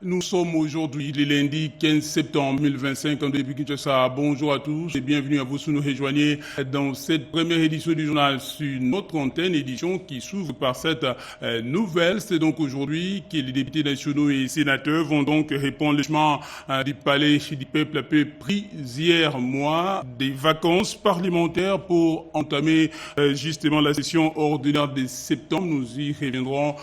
Nous sommes aujourd'hui le lundi 15 septembre 2025 en début Kinshasa. Bonjour à tous et bienvenue à vous si nous rejoignez dans cette première édition du journal sur notre antenne, édition qui s'ouvre par cette nouvelle. C'est donc aujourd'hui que les députés nationaux et sénateurs vont donc répondre le chemin du palais du peuple peu pris hier mois des vacances parlementaires pour entamer justement la session ordinaire de septembre. Nous y reviendrons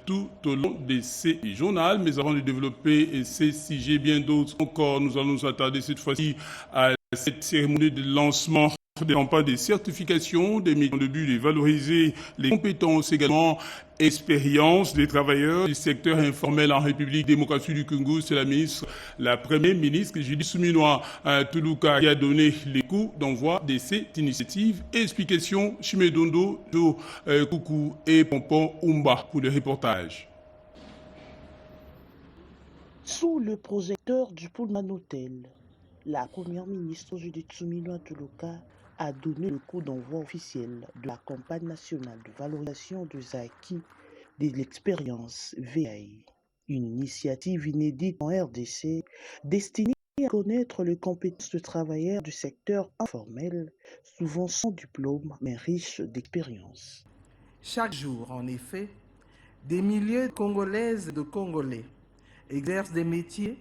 tout au long de ces journaux, mais avant de développer ces sujets, bien d'autres encore, nous allons nous attarder cette fois-ci à cette cérémonie de lancement des campagnes de certification des métiers dans le but de valoriser les compétences également expérience des travailleurs du secteur informel en République démocratique du Congo. C'est la première ministre Judith Suminwa Tuluka qui a donné les coups d'envoi de cette initiative. Explication Chimedondo, Koukou et Pompon Umba pour le reportage. Sous le projecteur du Pullman Hotel, la première ministre Judith Suminwa Tuluka a donné le coup d'envoi officiel de la campagne nationale de valorisation des acquis de l'expérience VAI, une initiative inédite en RDC destinée à connaître les compétences de travailleurs du secteur informel, souvent sans diplôme mais riches d'expérience. Chaque jour, en effet, des milliers de Congolaises et de Congolais exercent des métiers,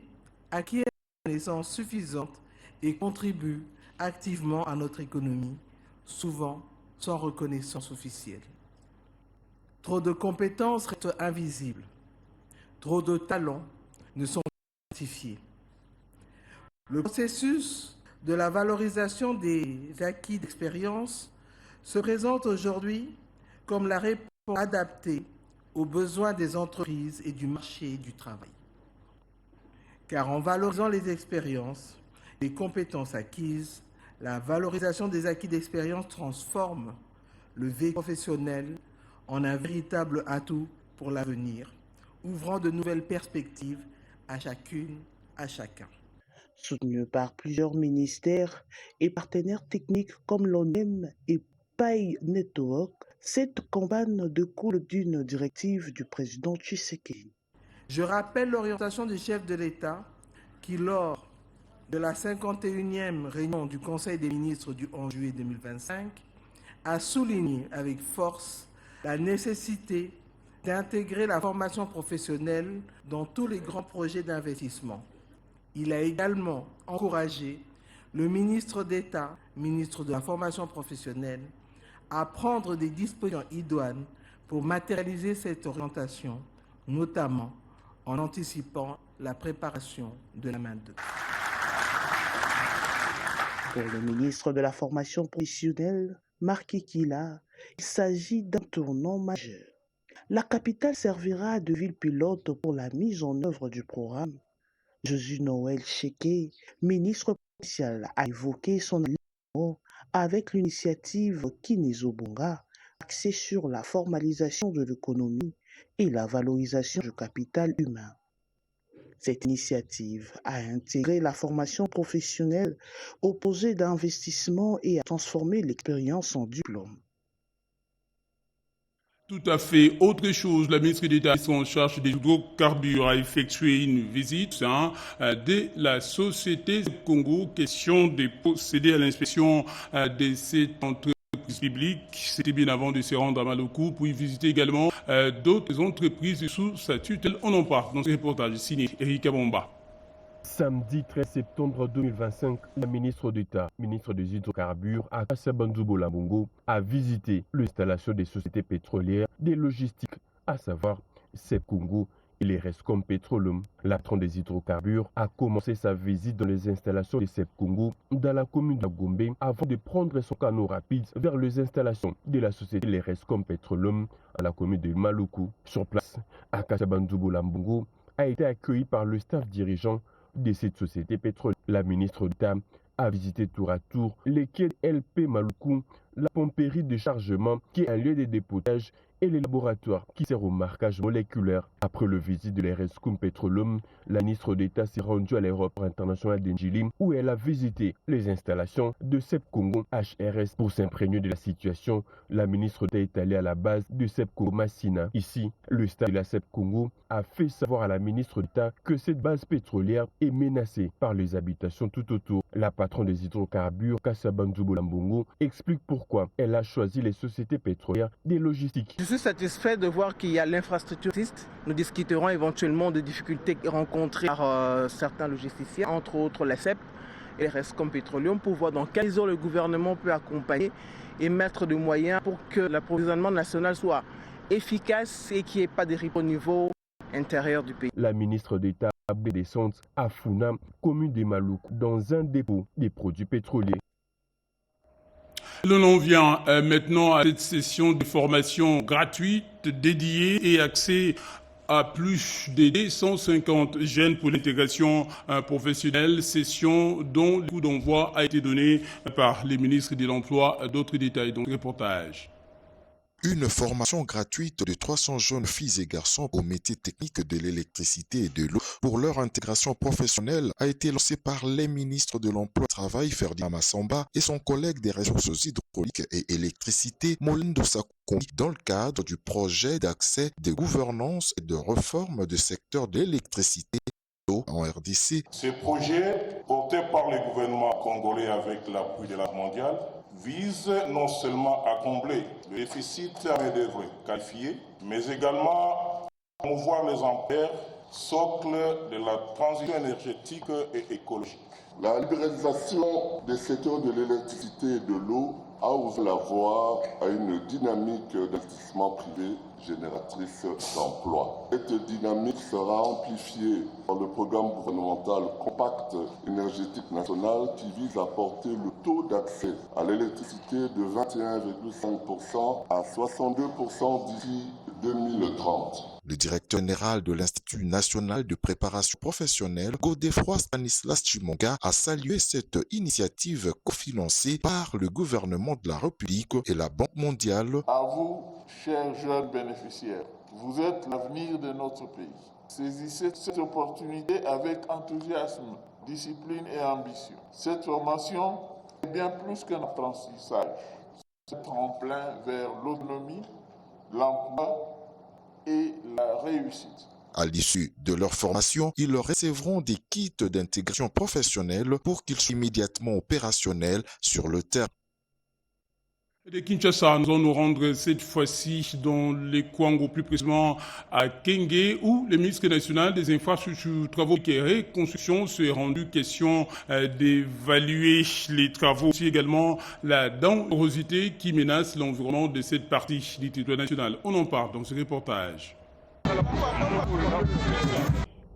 acquièrent des connaissances suffisantes et contribuent activement à notre économie, souvent sans reconnaissance officielle. Trop de compétences restent invisibles. Trop de talents ne sont pas identifiés. Le processus de la valorisation des acquis d'expérience se présente aujourd'hui comme la réponse adaptée aux besoins des entreprises et du marché du travail. Car en valorisant les expériences, les compétences acquises, la valorisation des acquis d'expérience transforme le vécu professionnel en un véritable atout pour l'avenir, ouvrant de nouvelles perspectives à chacune, à chacun. Soutenu par plusieurs ministères et partenaires techniques comme l'ONEM et Pay Network, cette campagne découle d'une directive du président Tshisekedi. Je rappelle l'orientation du chef de l'État qui, lors de la 51e réunion du Conseil des ministres du 11 juillet 2025, a souligné avec force la nécessité d'intégrer la formation professionnelle dans tous les grands projets d'investissement. Il a également encouragé le ministre d'État, ministre de la formation professionnelle, à prendre des dispositions idoines pour matérialiser cette orientation, notamment en anticipant la préparation de la main-d'œuvre. Pour le ministre de la Formation professionnelle, Marc Ekila, il s'agit d'un tournant majeur. La capitale servira de ville pilote pour la mise en œuvre du programme. Josué Noël Cheke, ministre spécial, a évoqué son alignement avec l'initiative Kinezobonga, axée sur la formalisation de l'économie et la valorisation du capital humain. Cette initiative a intégré la formation professionnelle au projet d'investissement et a transformé l'expérience en diplôme. Tout à fait. Autre chose, la ministre d'État en charge des hydrocarbures a effectué une visite de la société Congo. Question de procéder à l'inspection de cette entreprise publique. C'était bien avant de se rendre à Maloko pour y visiter également d'autres entreprises sous sa tutelle. On en parle dans ce reportage signé Eric Abomba. Samedi 13 septembre 2025, la ministre d'État, ministre des Hydrocarbures, Akasia Bandoubo Lambongo, a visité l'installation des sociétés pétrolières, des logistiques, à savoir CEP Congo et les Rescom Petroleum. La patronne des hydrocarbures a commencé sa visite dans les installations de CEP Congo dans la commune de Gombe avant de prendre son canot rapide vers les installations de la société Les Rescom Petroleum à la commune de Maluku. Sur place, Akasia Bandoubo Lambongo a été accueilli par le staff dirigeant de cette société pétrolière. La ministre d'État a visité tour à tour les quais LP Maluku, la pomperie de chargement qui est un lieu de dépotage et les laboratoires qui servent au marquage moléculaire. Après le visite de l'RSCOM Petroleum, la ministre d'État s'est rendue à l'aéroport international d'Ndjili où elle a visité les installations de CEP Congo HRS pour s'imprégner de la situation. La ministre d'État est allée à la base de CEP Congo Massina. Ici, le staff de la CEP Congo a fait savoir à la ministre d'État que cette base pétrolière est menacée par les habitations tout autour. La patronne des hydrocarbures, Kassabandu Bolambongo, explique pourquoi elle a choisi les sociétés pétrolières des logistiques. Je suis satisfait de voir qu'il y a l'infrastructure. Nous discuterons éventuellement des difficultés rencontrées par certains logisticiens, entre autres la CEP et le RESCOM Petroleum, pour voir dans quelle mesure le gouvernement peut accompagner et mettre des moyens pour que l'approvisionnement national soit efficace et qu'il n'y ait pas de ripes au niveau intérieur du pays. La ministre d'État a descente à Funa, commune des Malouks, dans un dépôt des produits pétroliers. L'on en vient maintenant à cette session de formation gratuite, dédiée et axée à plus de 150 jeunes pour l'intégration professionnelle, session dont le coup d'envoi a été donné par les ministres de l'Emploi. D'autres détails dans le reportage. Une formation gratuite de 300 jeunes filles et garçons aux métiers techniques de l'électricité et de l'eau pour leur intégration professionnelle a été lancée par les ministres de l'Emploi et du Travail Ferdinand Massamba et son collègue des ressources hydrauliques et électricité Molindo Sakoumi dans le cadre du projet d'accès de gouvernance et de réforme du secteur de l'électricité en RDC. Ce projet, porté par le gouvernement congolais avec l'appui de la Banque mondiale, vise non seulement à combler le déficit à main-d'œuvre qualifiée, mais également à promouvoir les ampères, socle de la transition énergétique et écologique. La libéralisation des secteurs de l'électricité et de l'eau a ouvert la voie à une dynamique d'investissement privé génératrice d'emplois. Cette dynamique sera amplifiée par le programme gouvernemental Compact énergétique national qui vise à porter le taux d'accès à l'électricité de 21,5% à 62% d'ici 2030. Le directeur général de l'Institut national de préparation professionnelle, Godefroy Stanislas Chimonga, a salué cette initiative cofinancée par le gouvernement de la République et la Banque mondiale. À vous, chers jeunes bénéficiaires, vous êtes l'avenir de notre pays. Saisissez cette opportunité avec enthousiasme, discipline et ambition. Cette formation est bien plus qu'un apprentissage. C'est un tremplin vers l'autonomie, l'emploi et la réussite. À l'issue de leur formation, ils recevront des kits d'intégration professionnelle pour qu'ils soient immédiatement opérationnels sur le terrain. De Kinshasa, nous allons nous rendre cette fois-ci dans les Kwango, plus précisément à Kenge, où le ministre national des infrastructures, travaux et reconstruction s'est rendu question d'évaluer les travaux, aussi également la dangerosité qui menace l'environnement de cette partie du territoire national. On en parle dans ce reportage.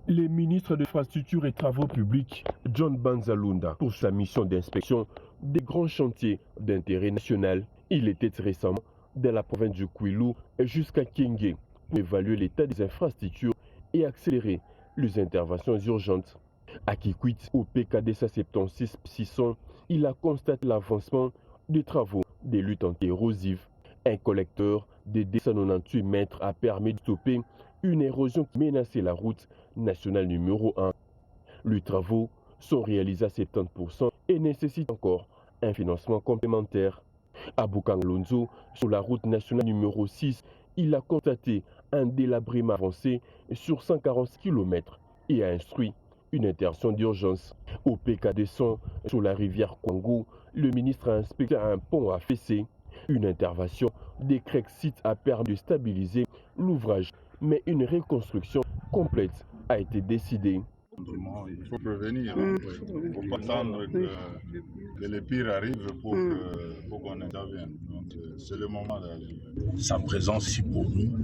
Les ministres de l'Infrastructure et Travaux publics, John Banzalunda, pour sa mission d'inspection des grands chantiers d'intérêt national. Il était récemment dans la province du Kwilu jusqu'à Kenge pour évaluer l'état des infrastructures et accélérer les interventions urgentes. À Kikwit, au PKD 176-600, il a constaté l'avancement des travaux des luttes anti-érosives. Un collecteur de 298 mètres a permis de stopper une érosion qui menaçait la route nationale numéro 1. Les travaux sont réalisés à 70% et nécessitent encore un financement complémentaire. À Bukangalonzo, sur la route nationale numéro 6, il a constaté un délabrement avancé sur 140 km et a instruit une intervention d'urgence. Au PKD 100, sur la rivière Kwango, le ministre a inspecté un pont affaissé. Une intervention des Crexit a permis de stabiliser l'ouvrage, mais une reconstruction complète a été décidée. Il faut prévenir, il ne faut pas attendre que le pire arrive pour qu'on intervienne. Donc c'est le moment d'agir. Sa présence ici pour nous,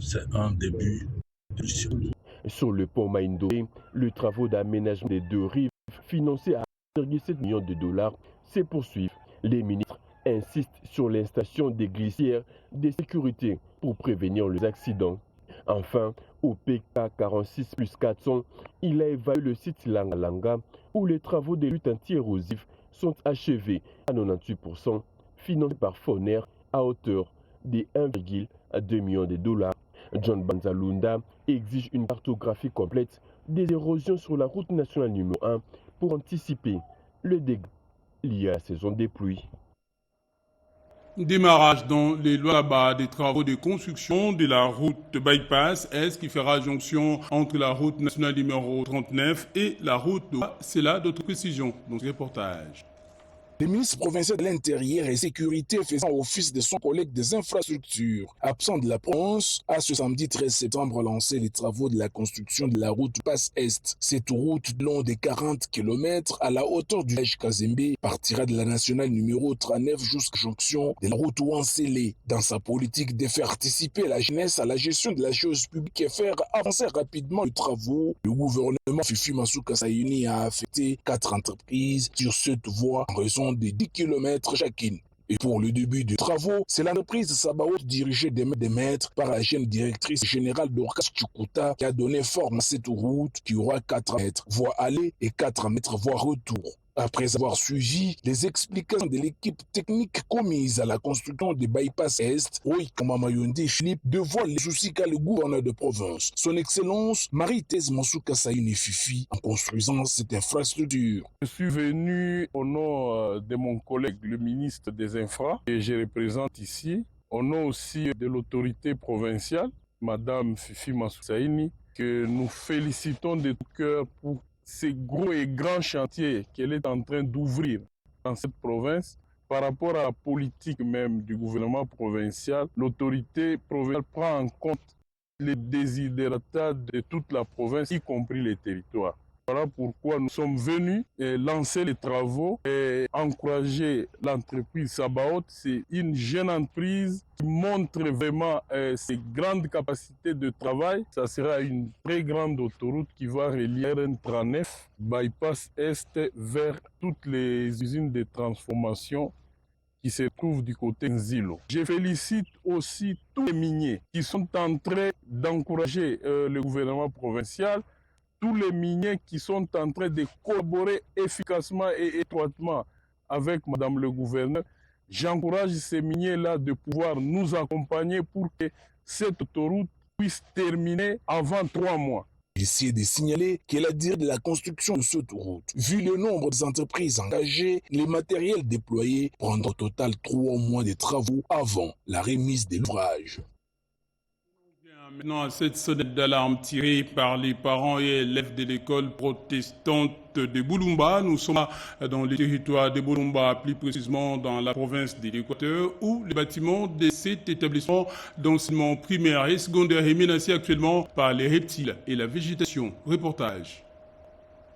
c'est un début de surtout. Sur le pont Maïndoré, le travaux d'aménagement des deux rives, financés à 1,7 million de dollars, se poursuivent. Les ministres insistent sur l'installation des glissières de sécurité pour prévenir les accidents. Enfin, au PK 46+400, il a évalué le site Langa où les travaux de lutte anti-érosive sont achevés à 98%, financés par Foner à hauteur de 1,2 million de dollars. John Banzalunda exige une cartographie complète des érosions sur la route nationale numéro 1 pour anticiper le dégât lié à la saison des pluies. Démarrage dans les Lualaba des travaux de construction de la route bypass Est qui fera jonction entre la route nationale numéro 39 et la route de... C'est là d'autres précisions dans ce reportage. Le ministre provincial de l'Intérieur et Sécurité faisant office de son collègue des infrastructures, absent de la province, a ce samedi 13 septembre lancé les travaux de la construction de la route Passe Est. Cette route long de 40 km à la hauteur du village Kazembe partira de la nationale numéro 39 jusqu'à jonction de la route Ouansele. Dans sa politique de faire participer la jeunesse à la gestion de la chose publique et faire avancer rapidement les travaux, le gouvernement Fifi Masuka Sayuni a affecté 4 entreprises sur cette voie en raison de 10 km chacune. Et pour le début des travaux, c'est l'entreprise Sabaot dirigée des maîtres par la jeune directrice générale d'Orcas Chukuta qui a donné forme à cette route qui aura 4 mètres voie aller et 4 mètres voie retour. Après avoir suivi les explications de l'équipe technique commise à la construction des bypass Est, Roy Kamamayonde Philippe dévoile les soucis qu'a le gouverneur de province, son excellence Marie-Thèse Masuka Sayuni Fifi, en construisant cette infrastructure. Je suis venu au nom de mon collègue, le ministre des Infra, que je représente ici, au nom aussi de l'autorité provinciale, Madame Fifi Masuka Sayuni, que nous félicitons de tout cœur pour ces gros et grands chantiers qu'elle est en train d'ouvrir dans cette province. Par rapport à la politique même du gouvernement provincial, l'autorité provinciale prend en compte les desiderata de toute la province, y compris les territoires. Voilà pourquoi nous sommes venus lancer les travaux et encourager l'entreprise Sabaot. C'est une jeune entreprise qui montre vraiment ses grandes capacités de travail. Ça sera une très grande autoroute qui va relier RN39, bypass Est, vers toutes les usines de transformation qui se trouvent du côté Nzilo. Je félicite aussi tous les miniers qui sont en train d'encourager le gouvernement provincial, tous les miniers qui sont en train de collaborer efficacement et étroitement avec Madame le gouverneur. J'encourage ces miniers-là de pouvoir nous accompagner pour que cette autoroute puisse terminer avant 3 mois. J'essaie de signaler que la durée de la construction de cette route, vu le nombre d'entreprises engagées, les matériels déployés, prendra au total 3 mois de travaux avant la remise de l'ouvrage. Maintenant, à cette sonnette d'alarme tirée par les parents et élèves de l'école protestante de Boulumba, nous sommes dans le territoire de Boulumba, plus précisément dans la province de l'Équateur, où les bâtiments de cet établissement d'enseignement primaire et secondaire est menacé actuellement par les reptiles et la végétation. Reportage.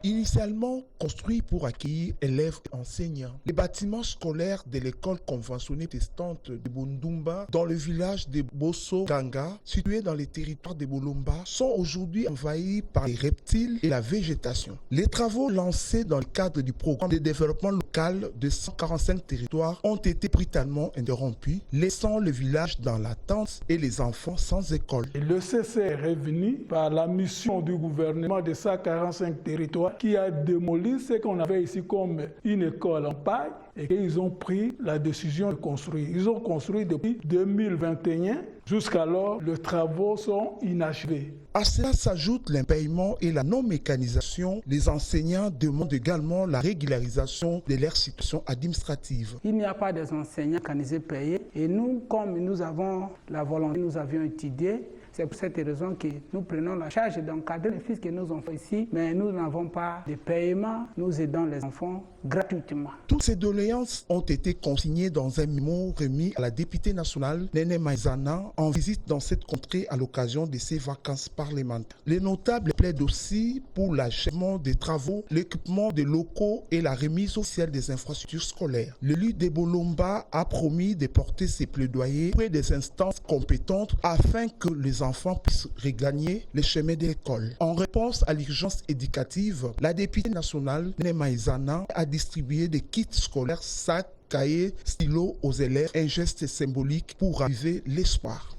Initialement construit pour accueillir élèves et enseignants, les bâtiments scolaires de l'école conventionnée protestante de Bundumba dans le village de Bosso Ganga, situé dans les territoires de Boulumba, sont aujourd'hui envahis par les reptiles et la végétation. Les travaux lancés dans le cadre du programme de développement local de 145 territoires ont été brutalement interrompus, laissant le village dans l'attente et les enfants sans école. Le CCR est venu par la mission du gouvernement de 145 territoires qui a démoli ce qu'on avait ici comme une école en paille et qu'ils ont pris la décision de construire. Ils ont construit depuis 2021. Jusqu'alors, les travaux sont inachevés. À cela s'ajoute l'impayement et la non-mécanisation. Les enseignants demandent également la régularisation de leur situation administrative. Il n'y a pas des enseignants mécanisés payés et nous, comme nous avons la volonté, nous avions étudié. C'est pour cette raison que nous prenons la charge d'encadrer les fils que nous enfants ici, mais nous n'avons pas de paiement, nous aidons les enfants gratuitement. Toutes ces doléances ont été consignées dans un mémo remis à la députée nationale Nene Maïzana en visite dans cette contrée à l'occasion de ses vacances parlementaires. Les notables plaident aussi pour l'achèvement des travaux, l'équipement des locaux et la remise officielle des infrastructures scolaires. L'élu de Bolomba a promis de porter ses plaidoyers auprès des instances compétentes afin que les enfants puissent regagner les chemins de l'école. En réponse à l'urgence éducative, la députée nationale Nene Maïzana a distribué des kits scolaires, sacs, cahiers, stylos aux élèves, un geste symbolique pour raviver l'espoir.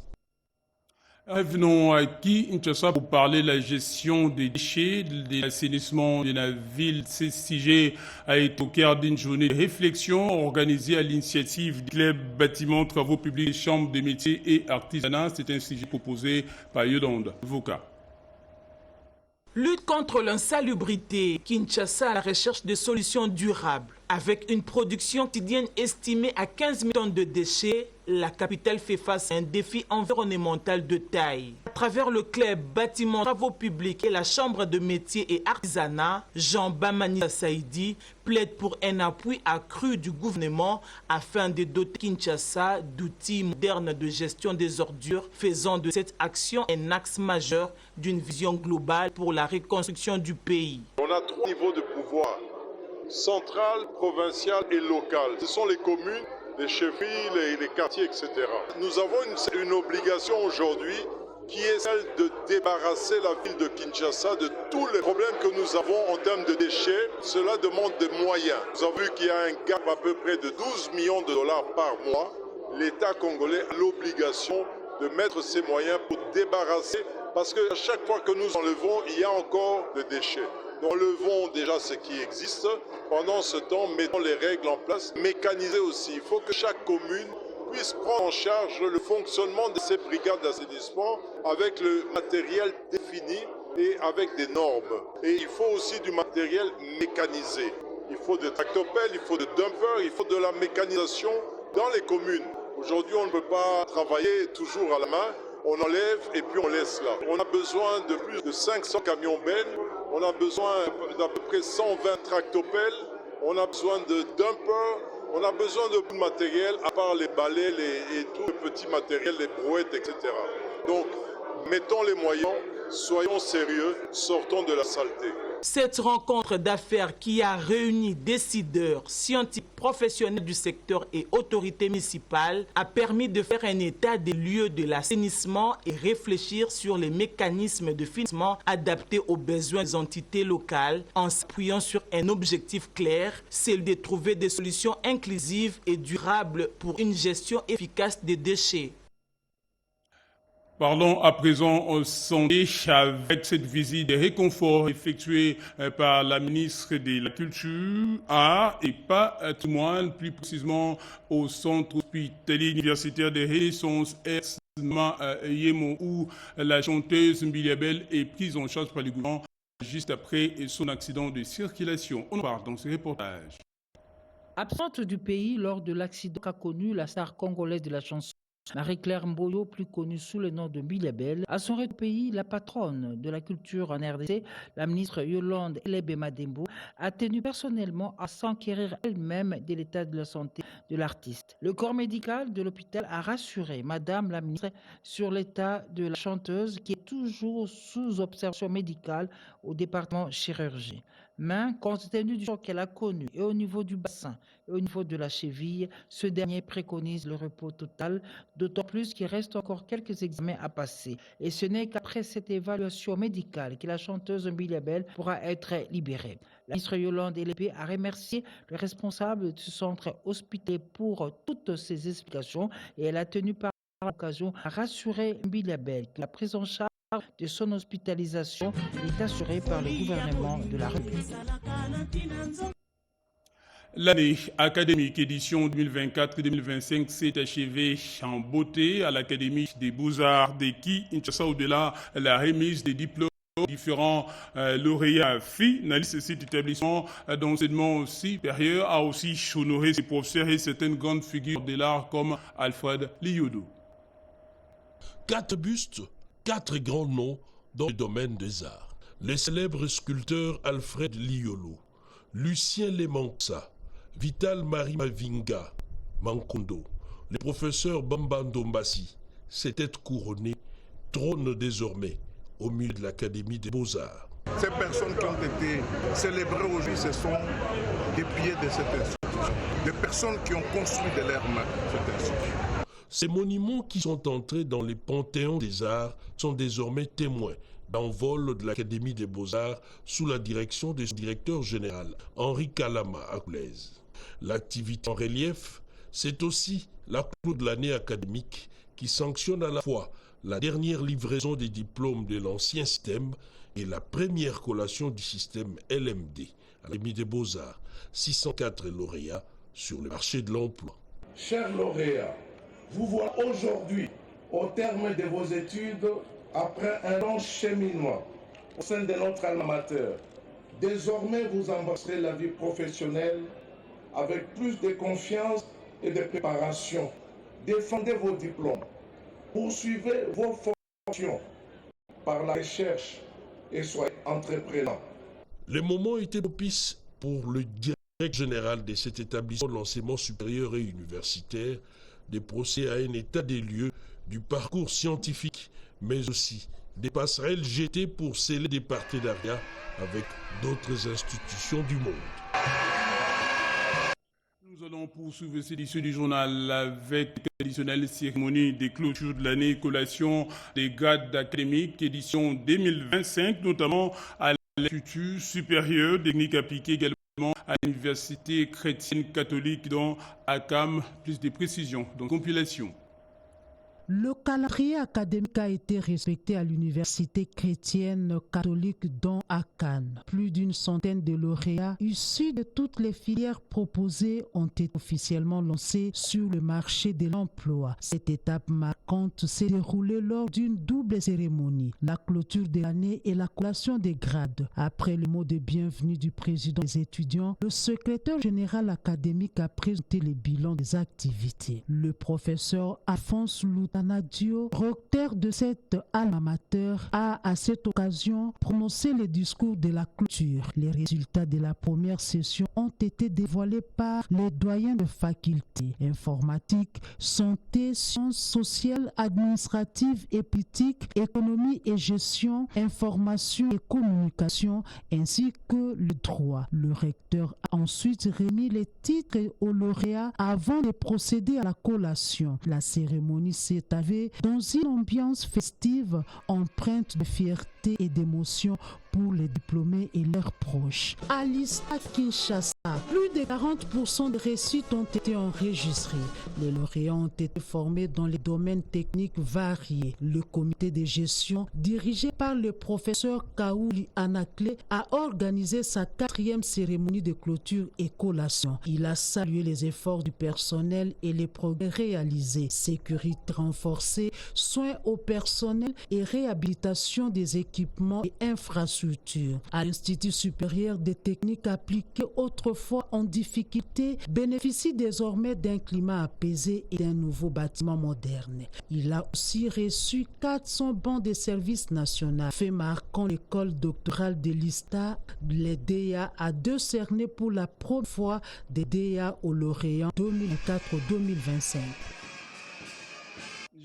Revenons à Kinshasa pour parler de la gestion des déchets, de l'assainissement de la ville. Ce sujet a été au cœur d'une journée de réflexion organisée à l'initiative du Club Bâtiments, Travaux Publics et Chambres des métiers et artisanat. C'est un sujet proposé par Yodonde, avocat. Lutte contre l'insalubrité, Kinshasa à la recherche de solutions durables. Avec une production quotidienne estimée à 15 000 tonnes de déchets, la capitale fait face à un défi environnemental de taille. À travers le club Bâtiments, Travaux Publics et la Chambre de métiers et artisanat, Jean Bamani Saïdi plaide pour un appui accru du gouvernement afin de doter Kinshasa d'outils modernes de gestion des ordures, faisant de cette action un axe majeur d'une vision globale pour la reconstruction du pays. On a 3 niveaux de pouvoir, central, provincial et local. Ce sont les communes, les chefferies, les quartiers, etc. Nous avons une obligation aujourd'hui qui est celle de débarrasser la ville de Kinshasa de tous les problèmes que nous avons en termes de déchets. Cela demande des moyens. Nous avons vu qu'il y a un gap à peu près de 12 millions de dollars par mois. L'État congolais a l'obligation de mettre ces moyens pour débarrasser, parce qu'à chaque fois que nous enlevons, il y a encore des déchets. Enlevons déjà ce qui existe. Pendant ce temps, mettons les règles en place. Mécaniser aussi. Il faut que chaque commune puisse prendre en charge le fonctionnement de ces brigades d'assainissement avec le matériel défini et avec des normes. Et il faut aussi du matériel mécanisé. Il faut des tractopelles, il faut des dumpers, il faut de la mécanisation dans les communes. Aujourd'hui, on ne peut pas travailler toujours à la main. On enlève et puis on laisse là. On a besoin de plus de 500 camions bennes. On a besoin d'à peu près 120 tractopelles. On a besoin de dumpers. On a besoin de beaucoup de matériel, à part les balais et tout le petit matériel, les brouettes, etc. Donc, mettons les moyens, soyons sérieux, sortons de la saleté. Cette rencontre d'affaires qui a réuni décideurs, scientifiques, professionnels du secteur et autorités municipales a permis de faire un état des lieux de l'assainissement et réfléchir sur les mécanismes de financement adaptés aux besoins des entités locales en s'appuyant sur un objectif clair, celui de trouver des solutions inclusives et durables pour une gestion efficace des déchets. Parlons à présent santé avec cette visite de réconfort effectuée par la ministre de la Culture à et pas à tout le monde, plus précisément au centre hospitalier universitaire de Renaissance Yemo, où la chanteuse Mbiliabel est prise en charge par le gouvernement juste après son accident de circulation. On en parle dans ce reportage. Absente du pays lors de l'accident qu'a connu la star congolaise de la chanson, Marie-Claire Mboyo, plus connue sous le nom de Mbiliabel, a son retour au pays, la patronne de la culture en RDC, la ministre Yolande Elebe Madembo, a tenu personnellement à s'enquérir elle-même de l'état de la santé de l'artiste. Le corps médical de l'hôpital a rassuré Madame la ministre sur l'état de la chanteuse qui est toujours sous observation médicale au département chirurgie. Mais compte tenu du choc qu'elle a connu et au niveau du bassin et au niveau de la cheville, ce dernier préconise le repos total, d'autant plus qu'il reste encore quelques examens à passer. Et ce n'est qu'après cette évaluation médicale que la chanteuse Mbiliabel pourra être libérée. La ministre Yolande Elebe a remercié le responsable du centre hospitalier pour toutes ces explications et elle a tenu par l'occasion à rassurer Mbiliabel que la prise en charge de son hospitalisation est assurée par le gouvernement de la République. L'année académique édition 2024-2025 s'est achevée en beauté à l'Académie des Beaux-Arts de Kinshasa, au-delà de la remise des diplômes différents lauréats finalistes de cet établissement d'enseignement supérieur a aussi honoré ses professeurs et certaines grandes figures de l'art comme Alfred Liyodo. 4 bustes, 4 grands noms dans le domaine des arts. Les célèbres sculpteurs Alfred Liyodo, Lucien Lemansa, Vital Marie Mavinga Mankondo, les professeurs Bamba Ndombasi s'étaient couronnés, trône désormais au milieu de l'Académie des Beaux-Arts. Ces personnes qui ont été célébrées aujourd'hui, ce sont des piliers de cette institution, des personnes qui ont construit de leurs mains cette institution. Ces monuments qui sont entrés dans les panthéons des arts sont désormais témoins d'envol de l'Académie des Beaux-Arts sous la direction de son directeur général, Henri Kalama Akoulez. L'activité en relief, c'est aussi la clôt de l'année académique qui sanctionne à la fois la dernière livraison des diplômes de l'ancien système et la première collation du système LMD à l'Académie des Beaux-Arts. 604 lauréats sur le marché de l'emploi. Chers lauréats, vous voilà aujourd'hui au terme de vos études après un long cheminement au sein de notre alma mater. Désormais, vous embrasserez la vie professionnelle avec plus de confiance et de préparation. Défendez vos diplômes. Poursuivez vos formations par la recherche et soyez entreprenants. Le moment était propice pour le directeur général de cet établissement de l'enseignement supérieur et universitaire de procéder à un état des lieux du parcours scientifique, mais aussi des passerelles jetées pour sceller des partenariats avec d'autres institutions du monde. Nous allons poursuivre cette édition du journal avec la traditionnelle cérémonie des clôtures de l'année collation des grades académiques édition 2025, notamment à l'Institut supérieur technique appliquée également à l'Université chrétienne catholique dans ACAM. Plus de précisions dans compilation. Le calendrier académique a été respecté à l'Université chrétienne catholique dans Cannes. Plus d'une centaine de lauréats issus de toutes les filières proposées ont été officiellement lancés sur le marché de l'emploi. Cette étape marquante s'est déroulée lors d'une double cérémonie, la clôture de l'année et la collation des grades. Après le mot de bienvenue du président des étudiants, le secrétaire général académique a présenté le bilan des activités. Le professeur Alphonse Loutanadio, recteur de cette alma mater, a à cette occasion prononcé le discours de la clôture. Les résultats de la première session ont été dévoilés par les doyens de facultés informatique, santé, sciences sociales, administratives et politiques, économie et gestion, information et communication, ainsi que le droit. Le recteur a ensuite remis les titres aux lauréats avant de procéder à la collation. La cérémonie s'est avée dans une ambiance festive, empreinte de fierté et d'émotion pour les diplômés et leurs proches. À l'ISTA Kinshasa, plus de 40% de réussites ont été enregistrées. Les lauréats ont été formés dans les domaines techniques variés. Le comité de gestion, dirigé par le professeur Kaouli Anakle, a organisé sa 4e cérémonie de clôture et collation. Il a salué les efforts du personnel et les progrès réalisés. Sécurité renforcée, soins au personnel et réhabilitation des équipements et infrastructures. À l'Institut supérieur des techniques appliquées autrefois en difficulté, bénéficie désormais d'un climat apaisé et d'un nouveau bâtiment moderne. Il a aussi reçu 400 bancs de service national. Fait marquant l'école doctorale de l'ISTA, les DEA a décerné pour la première fois des DEA aux lauréats 2004-2025.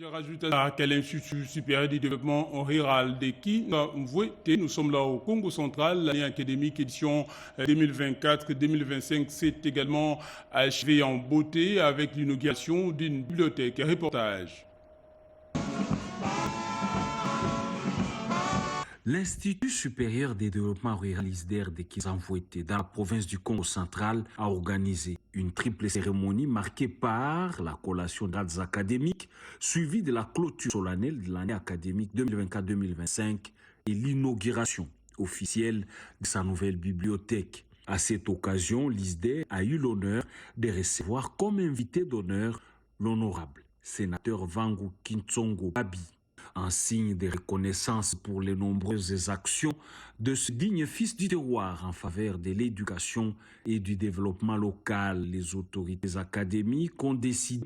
Je rajoute à quel Institut supérieur du développement rural de qui nous sommes là au Congo central. L'année académique édition 2024-2025 s'est également achevée en beauté avec l'inauguration d'une bibliothèque. Reportage. L'Institut supérieur des développements rural ISDER de Kizanfouété dans la province du Congo central a organisé une triple cérémonie marquée par la collation de grades académiques suivie de la clôture solennelle de l'année académique 2024-2025 et l'inauguration officielle de sa nouvelle bibliothèque. À cette occasion, l'ISDER a eu l'honneur de recevoir comme invité d'honneur l'honorable sénateur Vangu Kintsongo Babi. En signe de reconnaissance pour les nombreuses actions de ce digne fils du terroir en faveur de l'éducation et du développement local, les autorités académiques ont décidé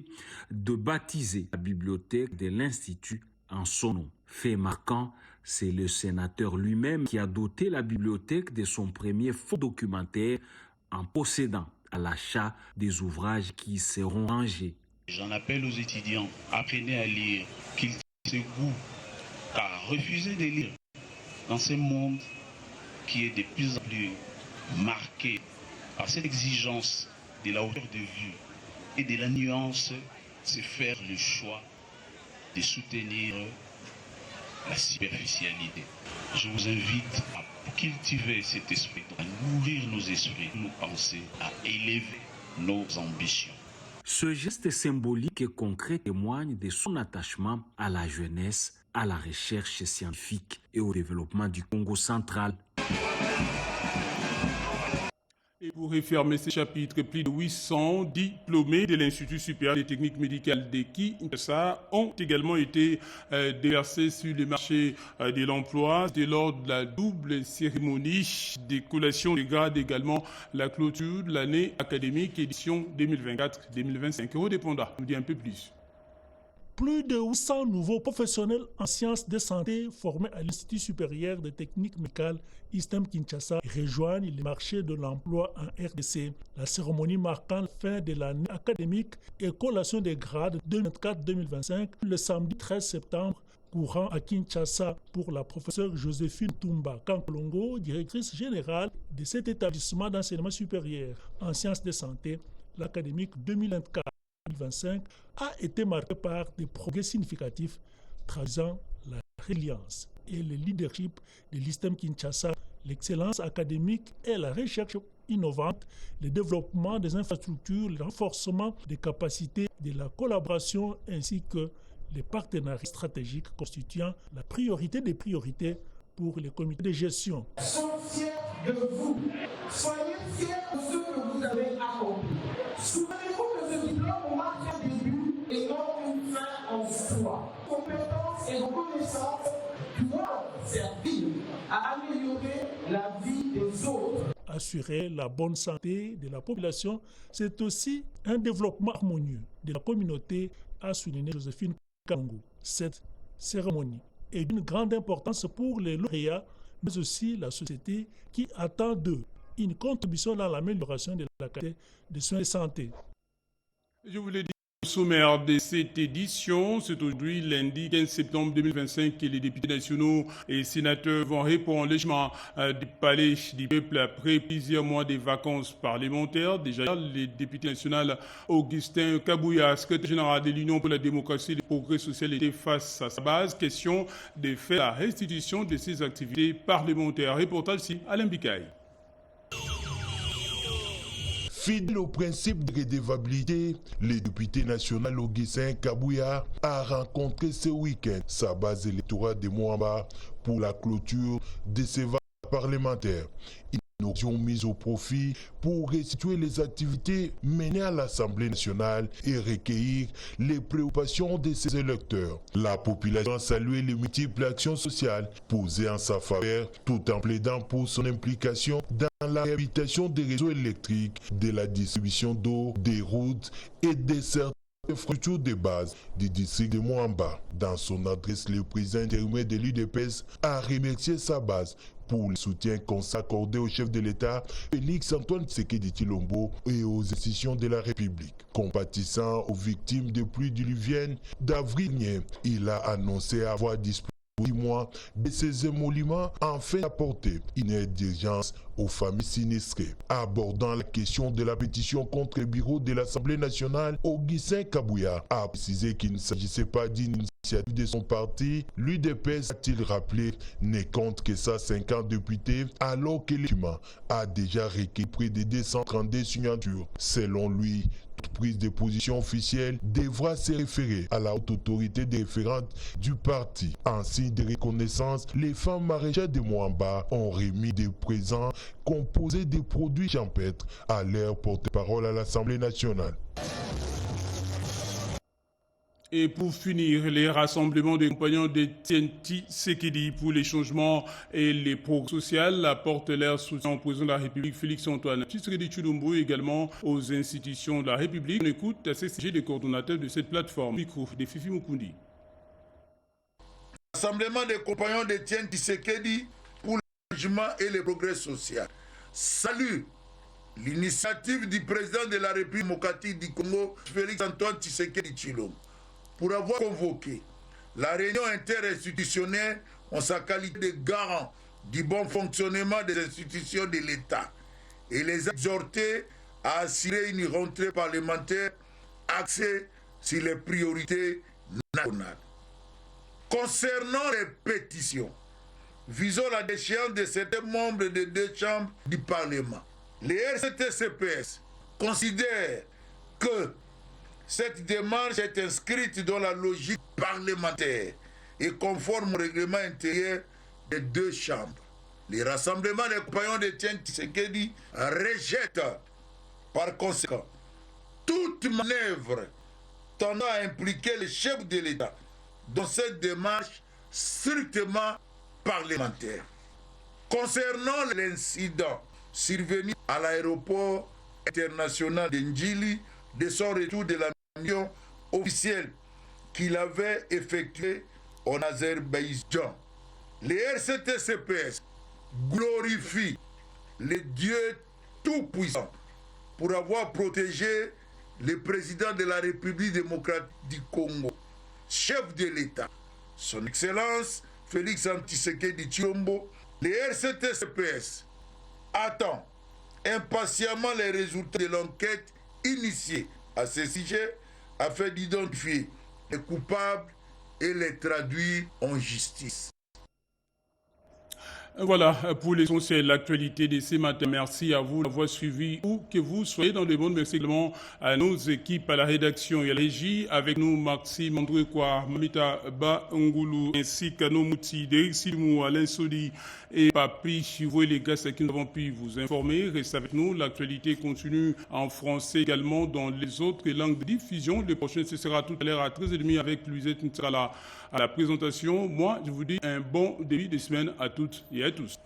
de baptiser la bibliothèque de l'Institut en son nom. Fait marquant, c'est le sénateur lui-même qui a doté la bibliothèque de son premier fonds documentaire en possédant à l'achat des ouvrages qui y seront rangés. J'en appelle aux étudiants, apprenez à lire, qu'ils ce goût, car refuser de lire dans ce monde qui est de plus en plus marqué par cette exigence de la hauteur de vue et de la nuance, c'est faire le choix de soutenir la superficialité. Je vous invite à cultiver cet esprit, à nourrir nos esprits, nos pensées, à élever nos ambitions. Ce geste symbolique et concret témoigne de son attachement à la jeunesse à la recherche scientifique et au développement du Congo central. Et pour refermer ce chapitre, plus de 800 diplômés de l'Institut supérieur des techniques médicales de Kinshasa ont également été déversés sur le marché de l'emploi. C'était lors de la double cérémonie de collation de grades, également la clôture de l'année académique édition 2024-2025. Rodépondra nous dit un peu plus. Plus de 800 nouveaux professionnels en sciences de santé formés à l'Institut supérieur des techniques médicales ISTEM Kinshasa rejoignent le marché de l'emploi en RDC. La cérémonie marquant la fin de l'année académique et collation des grades 2024-2025 le samedi 13 septembre courant à Kinshasa pour la professeure Joséphine Toumba Kankolongo, directrice générale de cet établissement d'enseignement supérieur en sciences de santé. L'académique 2024-2025 a été marqué par des progrès significatifs traduisant la résilience et le leadership de l'ISTEM Kinshasa, l'excellence académique et la recherche innovante, le développement des infrastructures, le renforcement des capacités de la collaboration ainsi que les partenariats stratégiques constituant la priorité des priorités pour les comités de gestion. Soyez fiers de vous, soyez fiers de ce que vous avez accompli. Souvenez-vous que ce diplôme marque un début et non une fin en soi. Compétences et reconnaissances doivent servir à améliorer la vie des autres. Assurer la bonne santé de la population, c'est aussi un développement harmonieux de la communauté, a souligné Joséphine Kango. Cette cérémonie est d'une grande importance pour les lauréats, mais aussi la société qui attend d'eux une contribution dans l'amélioration de la qualité des soins de santé. Je voulais dire au sommaire de cette édition, c'est aujourd'hui lundi 15 septembre 2025 que les députés nationaux et sénateurs vont répondre légèrement du palais du peuple après plusieurs mois de vacances parlementaires. Déjà, le député national Augustin Kabouya, secrétaire général de l'Union pour la démocratie et le progrès social, était face à sa base. Question de faire la restitution de ses activités parlementaires. Reportage ici, Alain Bikaï. Fidèle au principe de redevabilité, le député national Augustin Kabouya a rencontré ce week-end sa base électorale de Moamba pour la clôture de ses vacances parlementaires. Une option mise au profit pour restituer les activités menées à l'Assemblée nationale et recueillir les préoccupations de ses électeurs. La population a salué les multiples actions sociales posées en sa faveur tout en plaidant pour son implication dans la réhabilitation des réseaux électriques, de la distribution d'eau, des routes et des certaines infrastructures de base du district de Moamba. Dans son adresse, le président intérimaire de l'UDPS a remercié sa base pour le soutien qu'on s'accordait au chef de l'État, Félix Antoine Tshisekedi Tshilombo, et aux institutions de la République. Compatissant aux victimes des pluies diluviennes d'avril dernier, il a annoncé avoir disposé 10 mois de ces émoluments afin d'apporter une aide d'urgence aux familles sinistrées. Abordant la question de la pétition contre le bureau de l'Assemblée nationale, Augustin Kabouya a précisé qu'il ne s'agissait pas d'une initiative de son parti. L'UDPS, a-t-il rappelé, ne compte que ça 50 députés, alors que le document a déjà recueilli près de 232 signatures. Selon lui, toute prise de position officielle devra se référer à la haute autorité des référentes du parti. En signe de reconnaissance, les femmes maraîchères de Moamba ont remis des présents composés de produits champêtres à leur porte-parole à l'Assemblée nationale. Et pour finir, les rassemblements des compagnons de TNT Sekedi pour les changements et les progrès sociaux apportent leur soutien au président de la République, Félix Antoine Tshisekedi Tshilombo, également aux institutions de la République. On écoute à CCG des coordonnateurs de cette plateforme. Micro de Fifi Mukundi. Rassemblement des compagnons de TNT Sekedi pour le changement et le progrès social. Salut l'initiative du président de la République démocratique du Congo, Félix Antoine Tshisekedi Tshilombo, pour avoir convoqué la réunion interinstitutionnelle en sa qualité de garant du bon fonctionnement des institutions de l'État et les exhorter à assurer une rentrée parlementaire axée sur les priorités nationales. Concernant les pétitions visant la déchéance de certains membres des deux chambres du Parlement, les RCT-CPS considèrent que cette démarche est inscrite dans la logique parlementaire et conforme au règlement intérieur des deux chambres. Les rassemblements des compagnons de Etienne Tshisekedi rejettent par conséquent toute manœuvre tendant à impliquer le chef de l'État dans cette démarche strictement parlementaire. Concernant l'incident survenu à l'aéroport international de Ndjili de son retour de la mission officielle qu'il avait effectuée en Azerbaïdjan, les RCT-CPS glorifient le Dieu Tout-Puissant pour avoir protégé le président de la République démocratique du Congo, chef de l'État, son Excellence Félix Tshisekedi Tshilombo. Les RCT-CPS attendent impatiemment les résultats de l'enquête initiée à ce sujet afin d'identifier les coupables et les traduire en justice. Voilà pour l'essentiel, l'actualité de ce matin. Merci à vous d'avoir suivi où que vous soyez dans le monde. Merci également à nos équipes, à la rédaction et à la régie. Avec nous, Maxime André-Kwa, Mamita Ba-Ngoulou, ainsi qu'à nos moutis, Derek Silmou, Alain Soli et Papi Chivoué, les gars, c'est qui nous avons pu vous informer. Restez avec nous. L'actualité continue en français également dans les autres langues de diffusion. Le prochain, ce sera tout à l'heure à 13h30 avec Louisette Ntsala à la présentation. Moi, je vous dis un bon début de semaine à toutes et à tous.